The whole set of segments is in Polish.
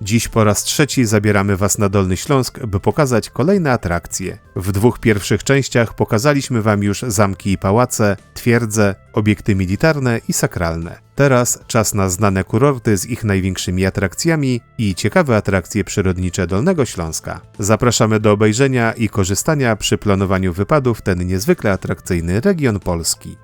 Dziś po raz trzeci zabieramy Was na Dolny Śląsk, by pokazać kolejne atrakcje. W 2 pierwszych częściach pokazaliśmy Wam już zamki i pałace, twierdze, obiekty militarne i sakralne. Teraz czas na znane kurorty z ich największymi atrakcjami i ciekawe atrakcje przyrodnicze Dolnego Śląska. Zapraszamy do obejrzenia i korzystania przy planowaniu wypadów w ten niezwykle atrakcyjny region Polski.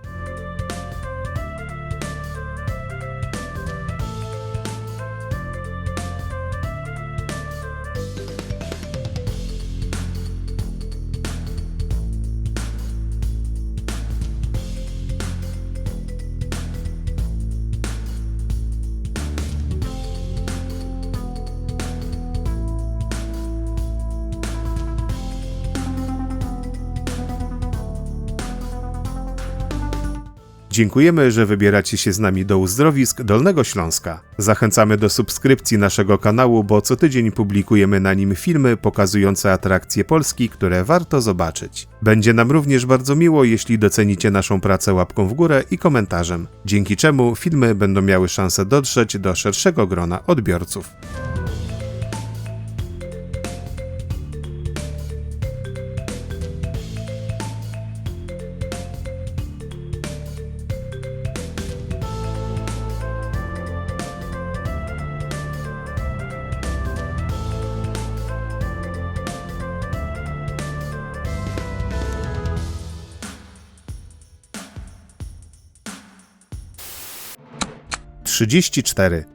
Dziękujemy, że wybieracie się z nami do uzdrowisk Dolnego Śląska. Zachęcamy do subskrypcji naszego kanału, bo co tydzień publikujemy na nim filmy pokazujące atrakcje Polski, które warto zobaczyć. Będzie nam również bardzo miło, jeśli docenicie naszą pracę łapką w górę i komentarzem, dzięki czemu filmy będą miały szansę dotrzeć do szerszego grona odbiorców.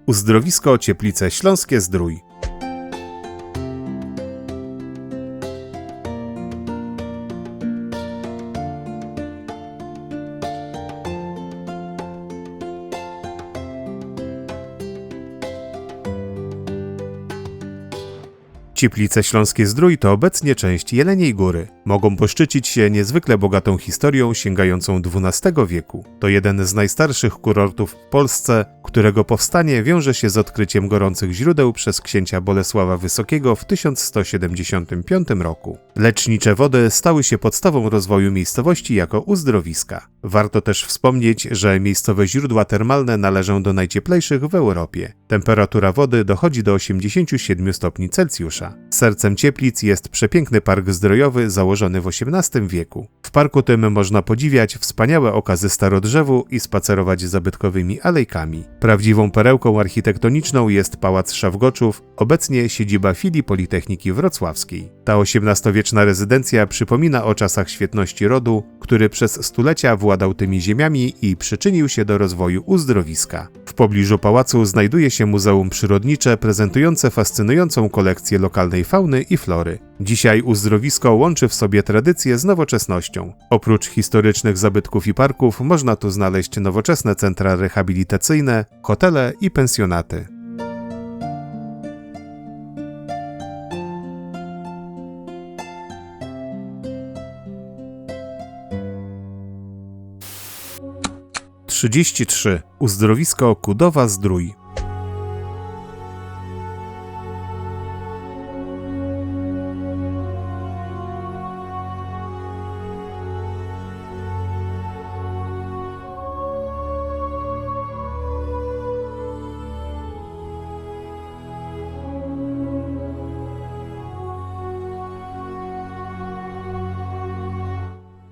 Uzdrowisko Cieplice Śląskie Zdrój. Cieplice Śląskie Zdrój to obecnie część Jeleniej Góry. Mogą poszczycić się niezwykle bogatą historią sięgającą XII wieku. To jeden z najstarszych kurortów w Polsce, którego powstanie wiąże się z odkryciem gorących źródeł przez księcia Bolesława Wysokiego w 1175 roku. Lecznicze wody stały się podstawą rozwoju miejscowości jako uzdrowiska. Warto też wspomnieć, że miejscowe źródła termalne należą do najcieplejszych w Europie. Temperatura wody dochodzi do 87 stopni Celsjusza. Sercem Cieplic jest przepiękny park zdrojowy założony w XVIII wieku. W parku tym można podziwiać wspaniałe okazy starodrzewu i spacerować zabytkowymi alejkami. Prawdziwą perełką architektoniczną jest Pałac Szawgoczów, obecnie siedziba filii Politechniki Wrocławskiej. Ta XVIII-wieczna rezydencja przypomina o czasach świetności rodu, który przez stulecia władał tymi ziemiami i przyczynił się do rozwoju uzdrowiska. W pobliżu pałacu znajduje się Muzeum Przyrodnicze prezentujące fascynującą kolekcję lokalnej fauny i flory. Dzisiaj uzdrowisko łączy w sobie tradycję z nowoczesnością. Oprócz historycznych zabytków i parków można tu znaleźć nowoczesne centra rehabilitacyjne, hotele i pensjonaty. Uzdrowisko Kudowa Zdrój.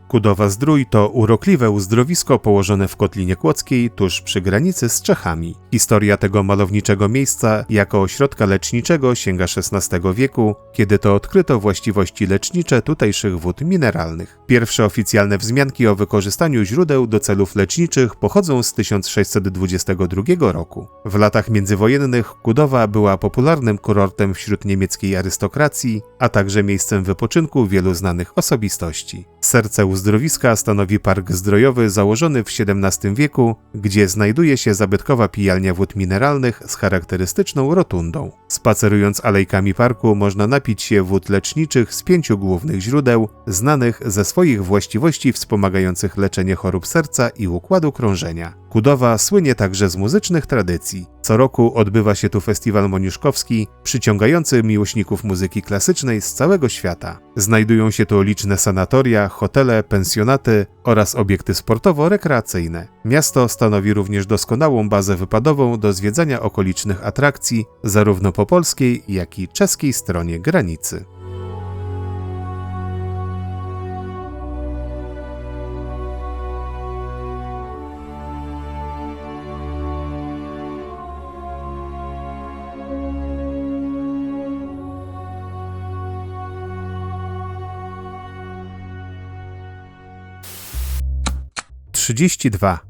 Kudowa Zdrój to urokliwe uzdrowisko położone w Kotlinie Kłodzkiej, tuż przy granicy z Czechami. Historia tego malowniczego miejsca jako ośrodka leczniczego sięga XVI wieku, kiedy to odkryto właściwości lecznicze tutejszych wód mineralnych. Pierwsze oficjalne wzmianki o wykorzystaniu źródeł do celów leczniczych pochodzą z 1622 roku. W latach międzywojennych Kudowa była popularnym kurortem wśród niemieckiej arystokracji, a także miejscem wypoczynku wielu znanych osobistości. Serce uzdrowiska stanowi park zdrojowy założony w XVII wieku, gdzie znajduje się zabytkowa pijalnia wód mineralnych z charakterystyczną rotundą. Spacerując alejkami parku można napić się wód leczniczych z 5 głównych źródeł, znanych ze swoich właściwości wspomagających leczenie chorób serca i układu krążenia. Kudowa słynie także z muzycznych tradycji. Co roku odbywa się tu festiwal moniuszkowski, przyciągający miłośników muzyki klasycznej z całego świata. Znajdują się tu liczne sanatoria, hotele, pensjonaty oraz obiekty sportowo-rekreacyjne. Miasto stanowi również doskonałą bazę wypadową do zwiedzania okolicznych atrakcji, zarówno po polskiej, jak i czeskiej stronie granicy.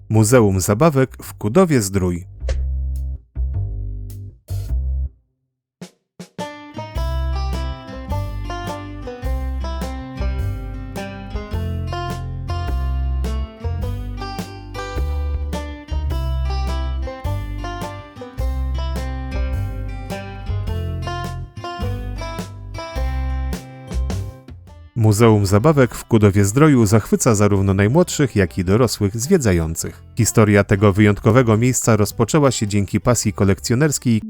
Muzeum Zabawek w Kudowie-Zdrój. Muzeum Zabawek w Kudowie-Zdroju zachwyca zarówno najmłodszych, jak i dorosłych zwiedzających. Historia tego wyjątkowego miejsca rozpoczęła się dzięki pasji kolekcjonerskiej,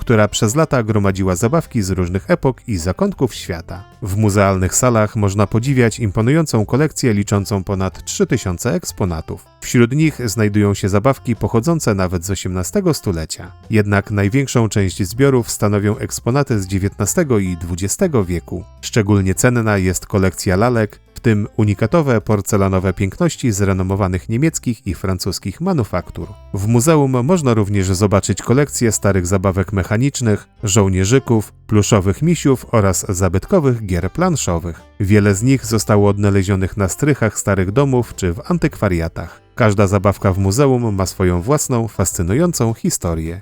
która przez lata gromadziła zabawki z różnych epok i zakątków świata. W muzealnych salach można podziwiać imponującą kolekcję liczącą ponad 3000 eksponatów. Wśród nich znajdują się zabawki pochodzące nawet z XVIII stulecia. Jednak największą część zbiorów stanowią eksponaty z XIX i XX wieku. Szczególnie cenna jest kolekcja lalek, w tym unikatowe porcelanowe piękności z renomowanych niemieckich i francuskich manufaktur. W muzeum można również zobaczyć kolekcję starych zabawek mechanicznych, żołnierzyków, pluszowych misiów oraz zabytkowych gier planszowych. Wiele z nich zostało odnalezionych na strychach starych domów czy w antykwariatach. Każda zabawka w muzeum ma swoją własną, fascynującą historię.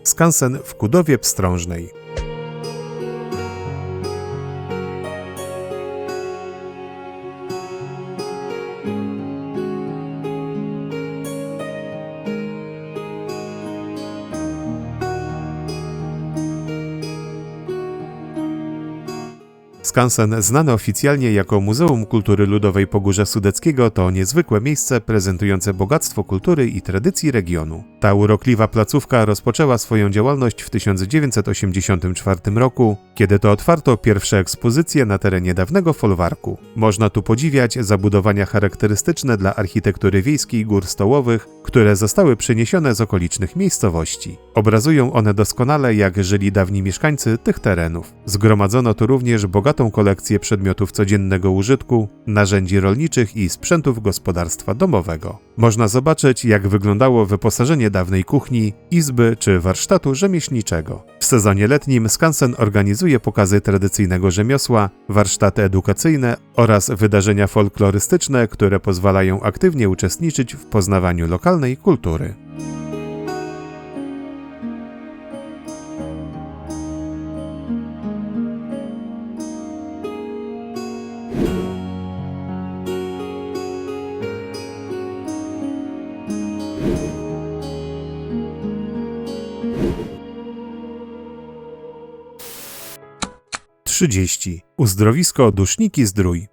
Skansen w Kudowie Pstrążnej. Skansen, znane oficjalnie jako Muzeum Kultury Ludowej Pogórza Sudeckiego, to niezwykłe miejsce prezentujące bogactwo kultury i tradycji regionu. Ta urokliwa placówka rozpoczęła swoją działalność w 1984 roku, kiedy to otwarto pierwsze ekspozycje na terenie dawnego folwarku. Można tu podziwiać zabudowania charakterystyczne dla architektury wiejskiej gór stołowych, które zostały przeniesione z okolicznych miejscowości. Obrazują one doskonale, jak żyli dawni mieszkańcy tych terenów. Zgromadzono tu również bogatą kolekcję przedmiotów codziennego użytku, narzędzi rolniczych i sprzętów gospodarstwa domowego. Można zobaczyć, jak wyglądało wyposażenie dawnej kuchni, izby czy warsztatu rzemieślniczego. W sezonie letnim skansen organizuje pokazy tradycyjnego rzemiosła, warsztaty edukacyjne oraz wydarzenia folklorystyczne, które pozwalają aktywnie uczestniczyć w poznawaniu lokalnej kultury. Uzdrowisko Duszniki-Zdrój.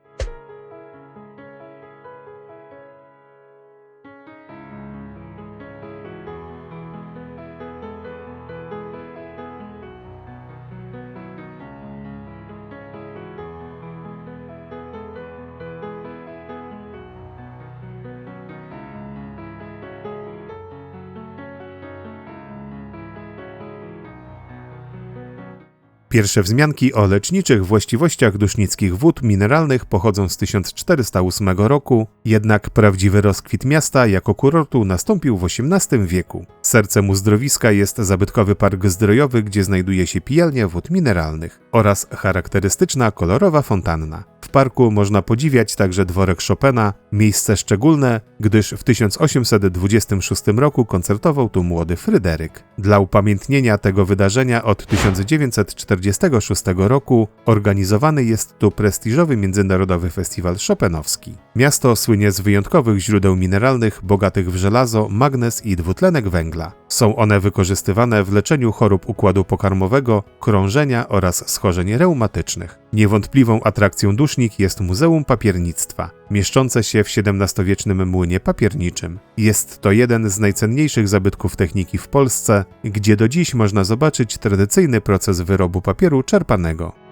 Pierwsze wzmianki o leczniczych właściwościach dusznickich wód mineralnych pochodzą z 1408 roku, jednak prawdziwy rozkwit miasta jako kurortu nastąpił w XVIII wieku. Sercem uzdrowiska jest zabytkowy park zdrojowy, gdzie znajduje się pijalnia wód mineralnych oraz charakterystyczna kolorowa fontanna. W parku można podziwiać także dworek Chopina, miejsce szczególne, gdyż w 1826 roku koncertował tu młody Fryderyk. Dla upamiętnienia tego wydarzenia od 1946 roku organizowany jest tu prestiżowy międzynarodowy festiwal chopinowski. Miasto słynie z wyjątkowych źródeł mineralnych bogatych w żelazo, magnez i dwutlenek węgla. Są one wykorzystywane w leczeniu chorób układu pokarmowego, krążenia oraz schorzeń reumatycznych. Niewątpliwą atrakcją Dusznik jest Muzeum Papiernictwa, mieszczące się w XVII-wiecznym młynie papierniczym. Jest to jeden z najcenniejszych zabytków techniki w Polsce, gdzie do dziś można zobaczyć tradycyjny proces wyrobu papieru czerpanego.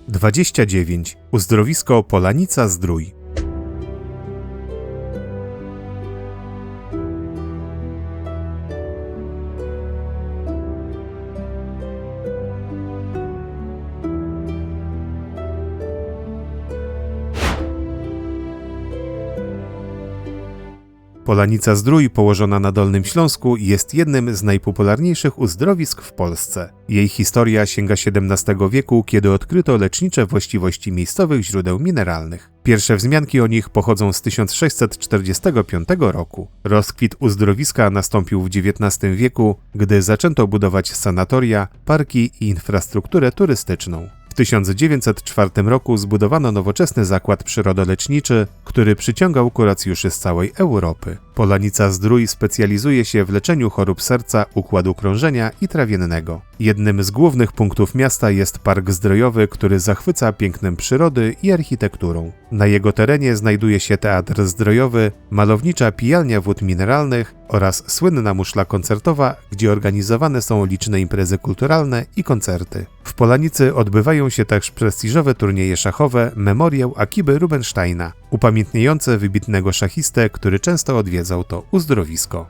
Dwadzieścia 29. Uzdrowisko Polanica-Zdrój. Polanica-Zdrój, położona na Dolnym Śląsku, jest jednym z najpopularniejszych uzdrowisk w Polsce. Jej historia sięga XVII wieku, kiedy odkryto lecznicze właściwości miejscowych źródeł mineralnych. Pierwsze wzmianki o nich pochodzą z 1645 roku. Rozkwit uzdrowiska nastąpił w XIX wieku, gdy zaczęto budować sanatoria, parki i infrastrukturę turystyczną. W 1904 roku zbudowano nowoczesny zakład przyrodoleczniczy, który przyciągał kuracjuszy z całej Europy. Polanica-Zdrój specjalizuje się w leczeniu chorób serca, układu krążenia i trawiennego. Jednym z głównych punktów miasta jest park zdrojowy, który zachwyca pięknem przyrody i architekturą. Na jego terenie znajduje się teatr zdrojowy, malownicza pijalnia wód mineralnych oraz słynna muszla koncertowa, gdzie organizowane są liczne imprezy kulturalne i koncerty. W Polanicy odbywają się też prestiżowe turnieje szachowe Memoriał Akiby Rubinsteina, upamiętniające wybitnego szachistę, który często odwiedzał to uzdrowisko.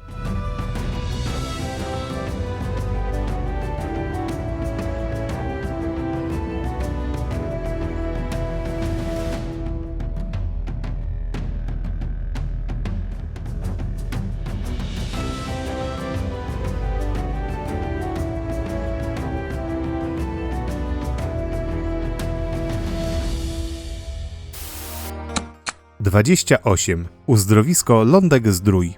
Dwadzieścia 28. Uzdrowisko Lądek-Zdrój.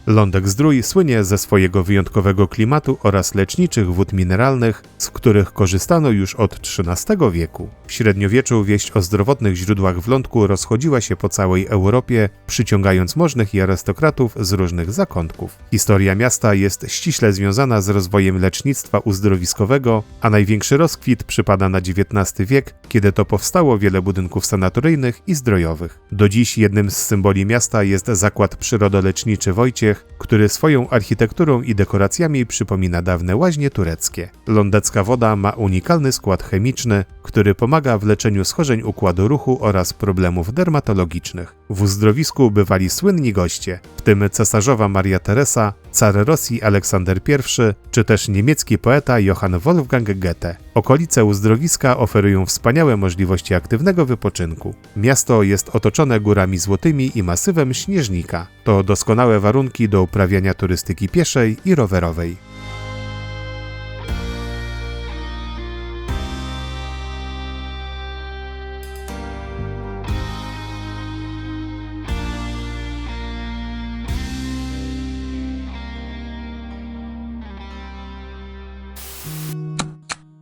Lądek-Zdrój słynie ze swojego wyjątkowego klimatu oraz leczniczych wód mineralnych, z których korzystano już od XIII wieku. W średniowieczu wieść o zdrowotnych źródłach w Lądku rozchodziła się po całej Europie, przyciągając możnych i arystokratów z różnych zakątków. Historia miasta jest ściśle związana z rozwojem lecznictwa uzdrowiskowego, a największy rozkwit przypada na XIX wiek, kiedy to powstało wiele budynków sanatoryjnych i zdrojowych. Do dziś jednym z symboli miasta jest zakład przyrodoleczniczy Wojciech, który swoją architekturą i dekoracjami przypomina dawne łaźnie tureckie. Lądecka woda ma unikalny skład chemiczny, który pomaga w leczeniu schorzeń układu ruchu oraz problemów dermatologicznych. W uzdrowisku bywali słynni goście, w tym cesarzowa Maria Teresa, car Rosji Aleksander I, czy też niemiecki poeta Johann Wolfgang Goethe. Okolice uzdrowiska oferują wspaniałe możliwości aktywnego wypoczynku. Miasto jest otoczone górami złotymi i masywem śnieżnika. To doskonałe warunki do uprawiania turystyki pieszej i rowerowej.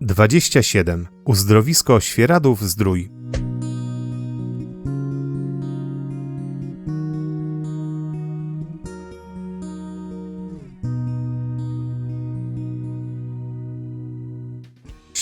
Dwadzieścia 27. Uzdrowisko Świeradów-Zdrój.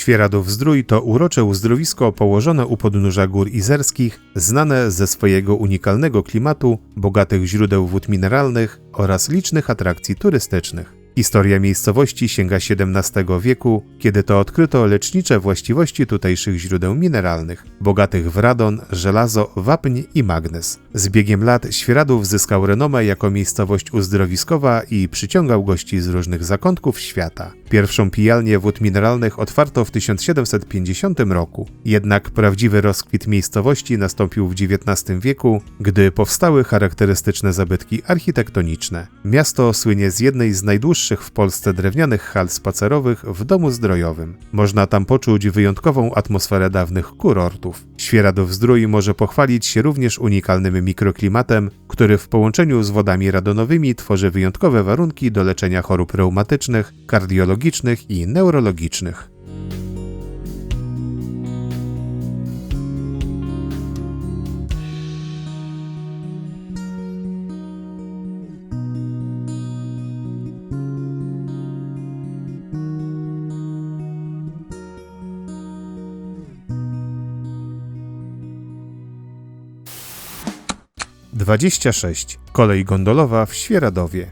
Świeradów-Zdrój to urocze uzdrowisko położone u podnóża Gór Izerskich, znane ze swojego unikalnego klimatu, bogatych źródeł wód mineralnych oraz licznych atrakcji turystycznych. Historia miejscowości sięga XVII wieku, kiedy to odkryto lecznicze właściwości tutejszych źródeł mineralnych, bogatych w radon, żelazo, wapń i magnez. Z biegiem lat Świeradów zyskał renomę jako miejscowość uzdrowiskowa i przyciągał gości z różnych zakątków świata. Pierwszą pijalnię wód mineralnych otwarto w 1750 roku, jednak prawdziwy rozkwit miejscowości nastąpił w XIX wieku, gdy powstały charakterystyczne zabytki architektoniczne. Miasto słynie z jednej z najdłuższych w Polsce drewnianych hal spacerowych w Domu Zdrojowym. Można tam poczuć wyjątkową atmosferę dawnych kurortów. Świeradów-Zdrój może pochwalić się również unikalnym mikroklimatem, który w połączeniu z wodami radonowymi tworzy wyjątkowe warunki do leczenia chorób reumatycznych, kardiologicznych i neurologicznych. - 26. Kolej gondolowa w Świeradowie.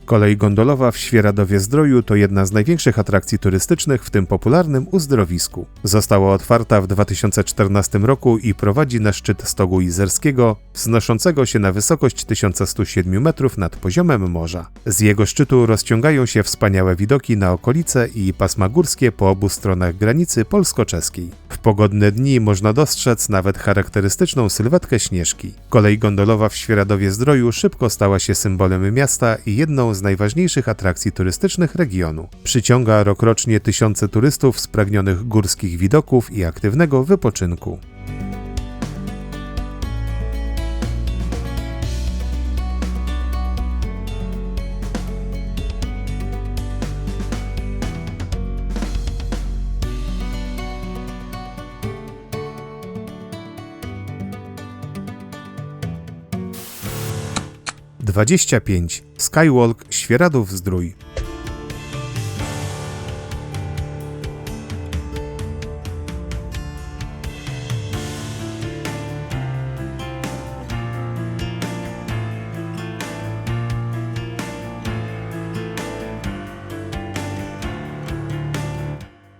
Kolej gondolowa w Świeradowie-Zdroju to jedna z największych atrakcji turystycznych w tym popularnym uzdrowisku. Została otwarta w 2014 roku i prowadzi na szczyt Stogu Izerskiego, wznoszącego się na wysokość 1107 metrów nad poziomem morza. Z jego szczytu rozciągają się wspaniałe widoki na okolice i pasma górskie po obu stronach granicy polsko-czeskiej. W pogodne dni można dostrzec nawet charakterystyczną sylwetkę Śnieżki. Kolej gondolowa w Świeradowie-Zdroju szybko stała się symbolem miasta i jedną z najważniejszych atrakcji turystycznych regionu. Przyciąga rokrocznie tysiące turystów spragnionych górskich widoków i aktywnego wypoczynku. - 25. Skywalk Świeradów-Zdrój.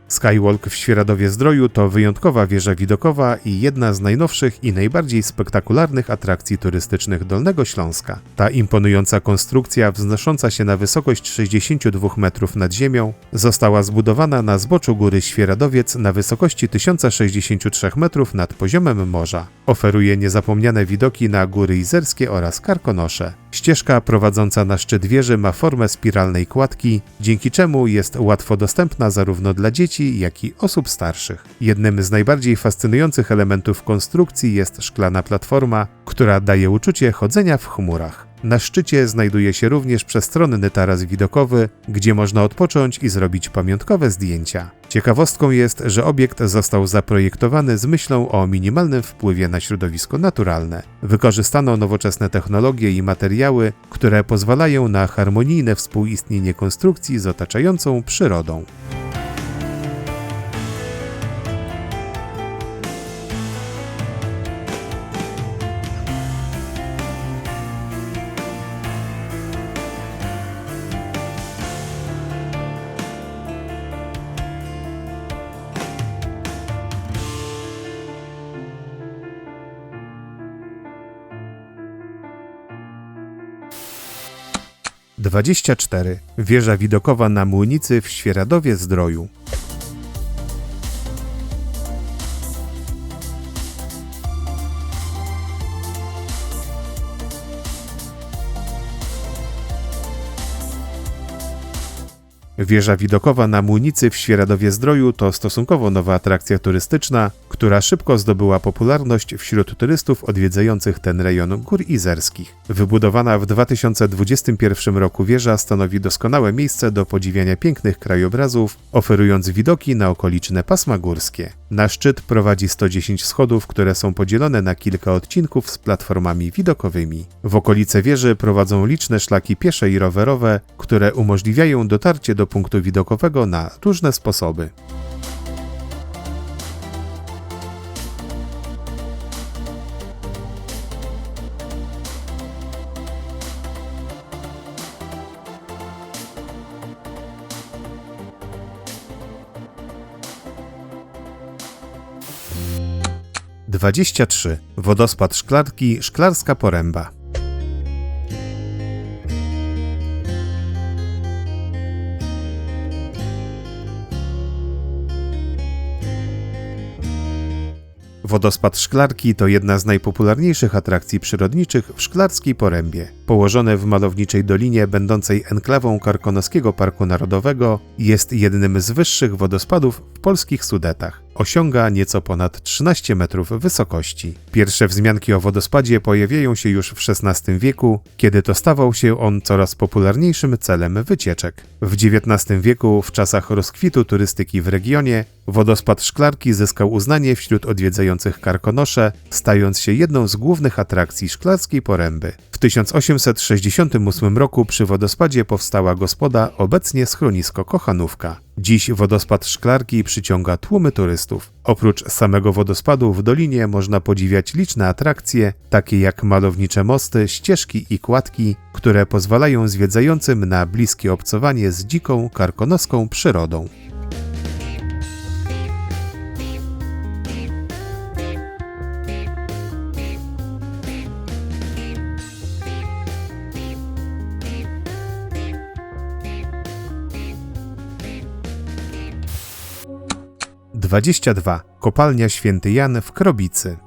Skywalk w Świeradowie-Zdroju to wyjątkowa wieża widokowa i jedna z najnowszych i najbardziej spektakularnych atrakcji turystycznych Dolnego Śląska. Ta imponująca konstrukcja, wznosząca się na wysokość 62 metrów nad ziemią, została zbudowana na zboczu góry Świeradowiec na wysokości 1063 metrów nad poziomem morza. Oferuje niezapomniane widoki na góry izerskie oraz Karkonosze. Ścieżka prowadząca na szczyt wieży ma formę spiralnej kładki, dzięki czemu jest łatwo dostępna zarówno dla dzieci, jak i osób starszych. Jednym z najbardziej fascynujących elementów konstrukcji jest szklana platforma, która daje uczucie chodzenia w chmurach. Na szczycie znajduje się również przestronny taras widokowy, gdzie można odpocząć i zrobić pamiątkowe zdjęcia. Ciekawostką jest, że obiekt został zaprojektowany z myślą o minimalnym wpływie na środowisko naturalne. Wykorzystano nowoczesne technologie i materiały, które pozwalają na harmonijne współistnienie konstrukcji z otaczającą przyrodą. - 24. Wieża widokowa na Młynicy w Świeradowie-Zdroju. Wieża widokowa na Młynicy w Świeradowie-Zdroju to stosunkowo nowa atrakcja turystyczna, która szybko zdobyła popularność wśród turystów odwiedzających ten rejon Gór Izerskich. Wybudowana w 2021 roku wieża stanowi doskonałe miejsce do podziwiania pięknych krajobrazów, oferując widoki na okoliczne pasma górskie. Na szczyt prowadzi 110 schodów, które są podzielone na kilka odcinków z platformami widokowymi. W okolice wieży prowadzą liczne szlaki piesze i rowerowe, które umożliwiają dotarcie do punktu widokowego na różne sposoby. - 23. Wodospad Szklarki, Szklarska Poręba. Wodospad Szklarki to jedna z najpopularniejszych atrakcji przyrodniczych w Szklarskiej Porębie. Położone w malowniczej dolinie będącej enklawą Karkonoskiego Parku Narodowego, jest jednym z wyższych wodospadów w polskich Sudetach. Osiąga nieco ponad 13 metrów wysokości. Pierwsze wzmianki o wodospadzie pojawiają się już w XVI wieku, kiedy to stawał się on coraz popularniejszym celem wycieczek. W XIX wieku, w czasach rozkwitu turystyki w regionie, wodospad Szklarki zyskał uznanie wśród odwiedzających Karkonosze, stając się jedną z głównych atrakcji Szklarskiej Poręby. W 1868 roku przy wodospadzie powstała gospoda, obecnie schronisko Kochanówka. Dziś wodospad Szklarki przyciąga tłumy turystów. Oprócz samego wodospadu w dolinie można podziwiać liczne atrakcje, takie jak malownicze mosty, ścieżki i kładki, które pozwalają zwiedzającym na bliskie obcowanie z dziką, karkonoską przyrodą. - 22. Kopalnia Święty Jan w Krobicy.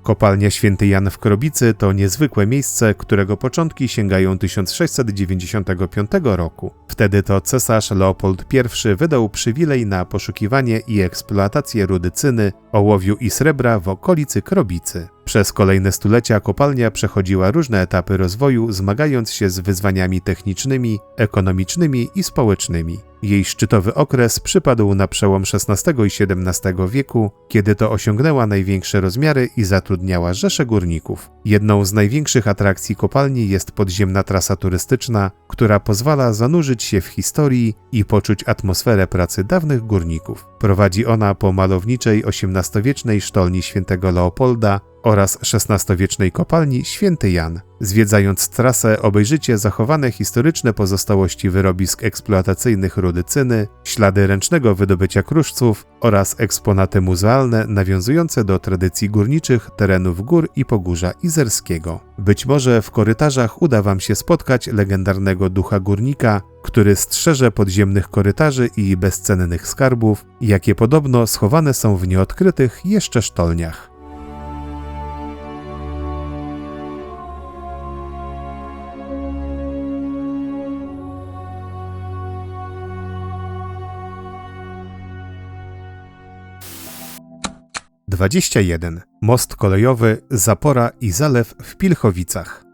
Kopalnia Święty Jan w Krobicy to niezwykłe miejsce, którego początki sięgają 1695 roku. Wtedy to cesarz Leopold I wydał przywilej na poszukiwanie i eksploatację rudy cyny, ołowiu i srebra w okolicy Krobicy. Przez kolejne stulecia kopalnia przechodziła różne etapy rozwoju, zmagając się z wyzwaniami technicznymi, ekonomicznymi i społecznymi. Jej szczytowy okres przypadł na przełom XVI i XVII wieku, kiedy to osiągnęła największe rozmiary i zatrudniała rzesze górników. Jedną z największych atrakcji kopalni jest podziemna trasa turystyczna, która pozwala zanurzyć się w historii i poczuć atmosferę pracy dawnych górników. Prowadzi ona po malowniczej XVIII-wiecznej sztolni świętego Leopolda oraz XVI-wiecznej kopalni Święty Jan. Zwiedzając trasę obejrzycie zachowane historyczne pozostałości wyrobisk eksploatacyjnych rudy cyny, ślady ręcznego wydobycia kruszców oraz eksponaty muzealne nawiązujące do tradycji górniczych terenów gór i Pogórza Izerskiego. Być może w korytarzach uda Wam się spotkać legendarnego ducha górnika, który strzeże podziemnych korytarzy i bezcennych skarbów, jakie podobno schowane są w nieodkrytych jeszcze sztolniach. - 21. Most kolejowy Zapora i Zalew w Pilchowicach.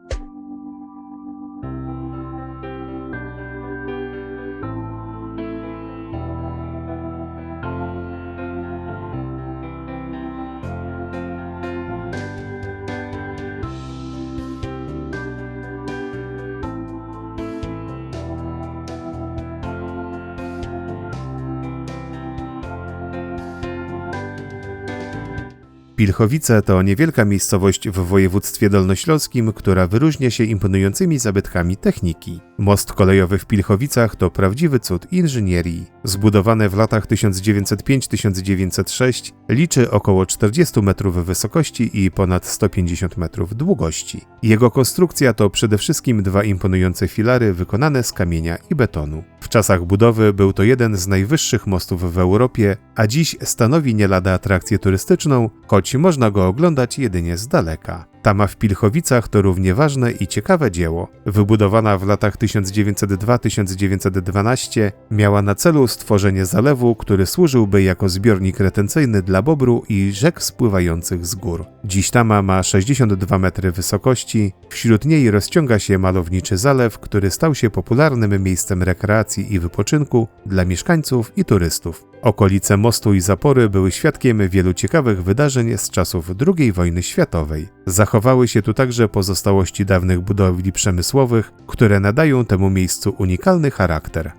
Pilchowice to niewielka miejscowość w województwie dolnośląskim, która wyróżnia się imponującymi zabytkami techniki. Most kolejowy w Pilchowicach to prawdziwy cud inżynierii. Zbudowany w latach 1905-1906, liczy około 40 metrów wysokości i ponad 150 metrów długości. Jego konstrukcja to przede wszystkim dwa imponujące filary wykonane z kamienia i betonu. W czasach budowy był to jeden z najwyższych mostów w Europie, a dziś stanowi nie lada atrakcję turystyczną, choć można go oglądać jedynie z daleka. Tama w Pilchowicach to równie ważne i ciekawe dzieło. Wybudowana w latach 1902-1912 miała na celu stworzenie zalewu, który służyłby jako zbiornik retencyjny dla Bobru i rzek spływających z gór. Dziś Tama ma 62 metry wysokości, wśród niej rozciąga się malowniczy zalew, który stał się popularnym miejscem rekreacji i wypoczynku dla mieszkańców i turystów. Okolice mostu i zapory były świadkiem wielu ciekawych wydarzeń z czasów II wojny światowej. Zachowały się tu także pozostałości dawnych budowli przemysłowych, które nadają temu miejscu unikalny charakter.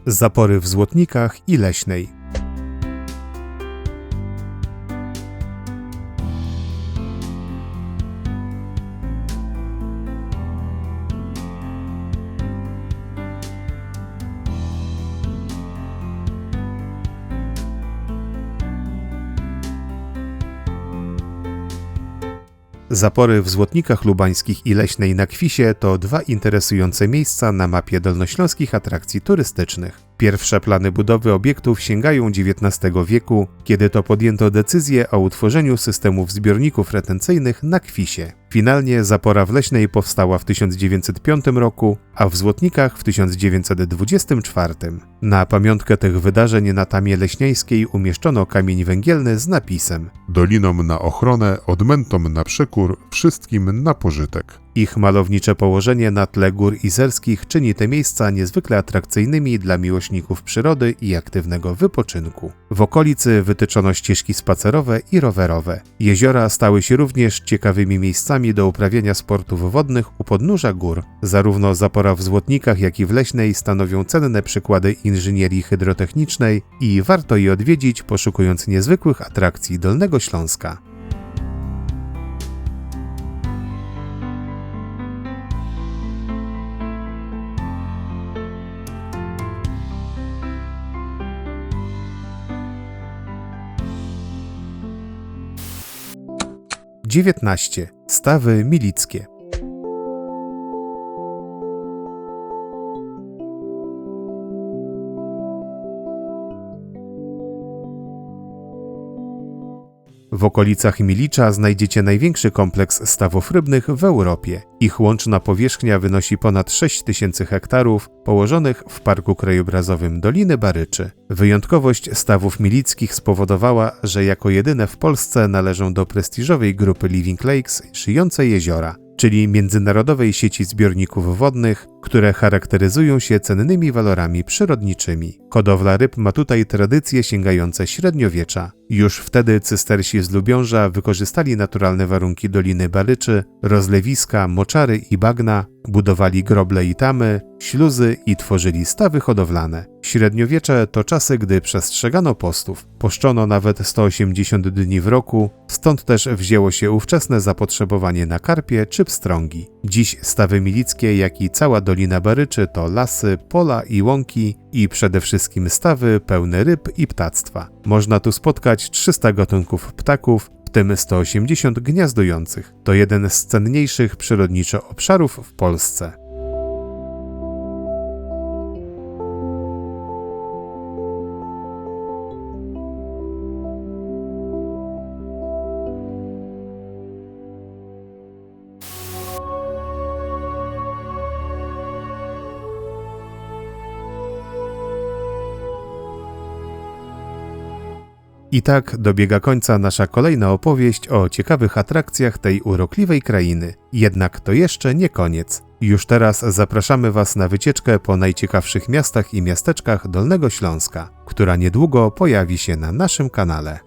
Zapory w Złotnikach i Leśnej. Zapory w Złotnikach Lubańskich i Leśnej na Kwisie to dwa interesujące miejsca na mapie dolnośląskich atrakcji turystycznych. Pierwsze plany budowy obiektów sięgają XIX wieku, kiedy to podjęto decyzję o utworzeniu systemów zbiorników retencyjnych na Kwisie. Finalnie zapora w Leśnej powstała w 1905 roku, a w Złotnikach w 1924. Na pamiątkę tych wydarzeń na Tamie Leśniańskiej umieszczono kamień węgielny z napisem: Dolinom na ochronę, odmętom na przekór, wszystkim na pożytek. Ich malownicze położenie na tle gór izerskich czyni te miejsca niezwykle atrakcyjnymi dla miłośników przyrody i aktywnego wypoczynku. W okolicy wytyczono ścieżki spacerowe i rowerowe. Jeziora stały się również ciekawymi miejscami do uprawiania sportów wodnych u podnóża gór. Zarówno zapora w Złotnikach, jak i w Leśnej stanowią cenne przykłady inżynierii hydrotechnicznej i warto je odwiedzić, poszukując niezwykłych atrakcji Dolnego Śląska. Stawy milickie. W okolicach Milicza znajdziecie największy kompleks stawów rybnych w Europie. Ich łączna powierzchnia wynosi ponad 6000 hektarów, położonych w Parku Krajobrazowym Doliny Baryczy. Wyjątkowość stawów milickich spowodowała, że jako jedyne w Polsce należą do prestiżowej grupy Living Lakes Żyjące Jeziora, czyli międzynarodowej sieci zbiorników wodnych, które charakteryzują się cennymi walorami przyrodniczymi. Hodowla ryb ma tutaj tradycje sięgające średniowiecza. Już wtedy cystersi z Lubiąża wykorzystali naturalne warunki Doliny Baryczy, rozlewiska, moczary i bagna, budowali groble i tamy, śluzy i tworzyli stawy hodowlane. Średniowiecze to czasy, gdy przestrzegano postów. Poszczono nawet 180 dni w roku, stąd też wzięło się ówczesne zapotrzebowanie na karpie czy pstrągi. Dziś stawy milickie, jak i cała Dolina Baryczy to lasy, pola i łąki i przede wszystkim stawy pełne ryb i ptactwa. Można tu spotkać 300 gatunków ptaków, w tym 180 gniazdujących. To jeden z cenniejszych przyrodniczo obszarów w Polsce. I tak dobiega końca nasza kolejna opowieść o ciekawych atrakcjach tej urokliwej krainy. Jednak to jeszcze nie koniec. Już teraz zapraszamy Was na wycieczkę po najciekawszych miastach i miasteczkach Dolnego Śląska, która niedługo pojawi się na naszym kanale.